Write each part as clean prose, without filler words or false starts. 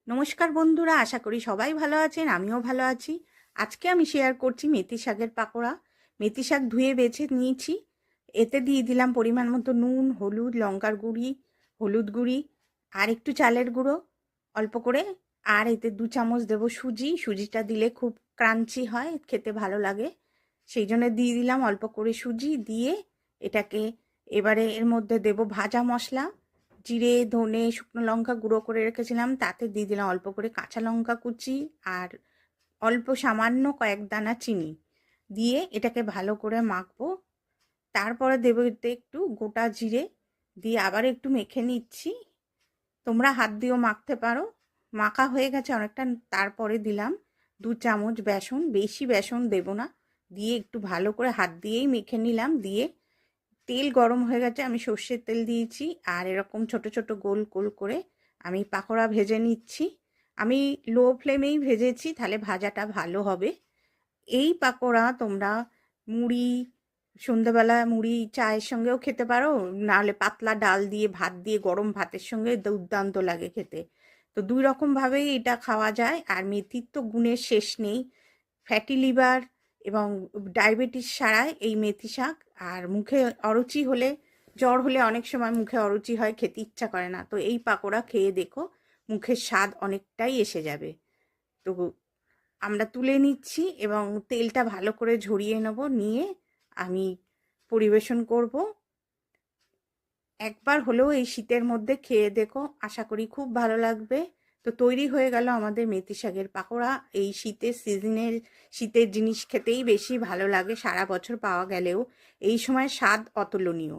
নমস্কার বন্ধুরা, আশা করি সবাই ভালো আছেন। আমিও ভালো আছি। আজকে আমি শেয়ার করছি মেথি শাকের পাকোড়া। মেথি শাক ধুয়ে বেছে নিয়েছি। এতে দিয়ে দিলাম পরিমাণ মতো নুন, হলুদ, লঙ্কার গুঁড়ি, হলুদ গুঁড়ি আর একটু চালের গুঁড়ো অল্প করে। আর এতে 2 চামচ দেবো সুজি। সুজিটা দিলে খুব ক্রাঞ্চি হয়, খেতে ভালো লাগে। সেই জন্য দিয়ে দিলাম অল্প করে সুজি। দিয়ে এটাকে এবারে এর মধ্যে দেবো ভাজা মশলা, জিরে, ধনে, শুকনো লঙ্কা গুঁড়ো করে রেখেছিলাম, তাতে দিয়ে দিলাম অল্প করে কাঁচা লঙ্কা কুচি আর অল্প সামান্য কয়েক দানা চিনি। দিয়ে এটাকে ভালো করে মাখবো। তারপরে দেবো এতে একটু গোটা জিরে, দিয়ে আবার একটু মেখে নিচ্ছি। তোমরা হাত দিয়েও মাখতে পারো। মাখা হয়ে গেছে অনেকটা। তারপরে দিলাম 2 চামচ বেসন, বেশি বেসন দেব না। দিয়ে একটু ভালো করে হাত দিয়েই মেখে নিলাম। দিয়ে তেল গরম হয়ে গেছে, আমি সর্ষের তেল দিয়েছি। আর এরকম ছোট ছোট গোল গোল করে আমি পাকোড়া ভেজে নিচ্ছি। আমি লো ফ্লেমেই ভেজেছি, তাহলে ভাজাটা ভালো হবে। এই পাকোড়া তোমরা মুড়ি, সন্ধ্যেবেলা মুড়ি চায়ের সঙ্গেও খেতে পারো, নাহলে পাতলা ডাল দিয়ে, ভাত দিয়ে, গরম ভাতের সঙ্গে দুর্দান্ত লাগে খেতে। তো 2 রকমভাবেই এটা খাওয়া যায়। আর মেথির তো গুণের শেষ নেই। ফ্যাটি লিভার এবং ডায়াবেটিস সারায় এই মেথি শাক। আর মুখে অরুচি হলে, জ্বর হলে অনেক সময় মুখে অরুচি হয়, খেতে ইচ্ছা করে না, তো এই পাকোড়া খেয়ে দেখো, মুখের স্বাদ অনেকটাই এসে যাবে। তো আমরা তুলে নিচ্ছি এবং তেলটা ভালো করে ঝরিয়ে নেব। নিয়ে আমি পরিবেশন করব। একবার হলেও এই শীতের মধ্যে খেয়ে দেখো, আশা করি খুব ভালো লাগবে। তো তৈরি হয়ে গেল আমাদের মেথি শাকের পাকোড়া। এই শীতের সিজনের শীতের জিনিস খেতেই বেশি ভালো লাগে, সারা বছর পাওয়া গেলেও এই সময় স্বাদ অতুলনীয়।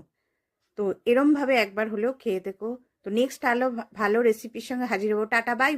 তো এরমভাবে একবার হলেও খেয়ে দেখো। তো নেক্সট আলো ভালো রেসিপির সঙ্গে হাজির হবো। Tata, by.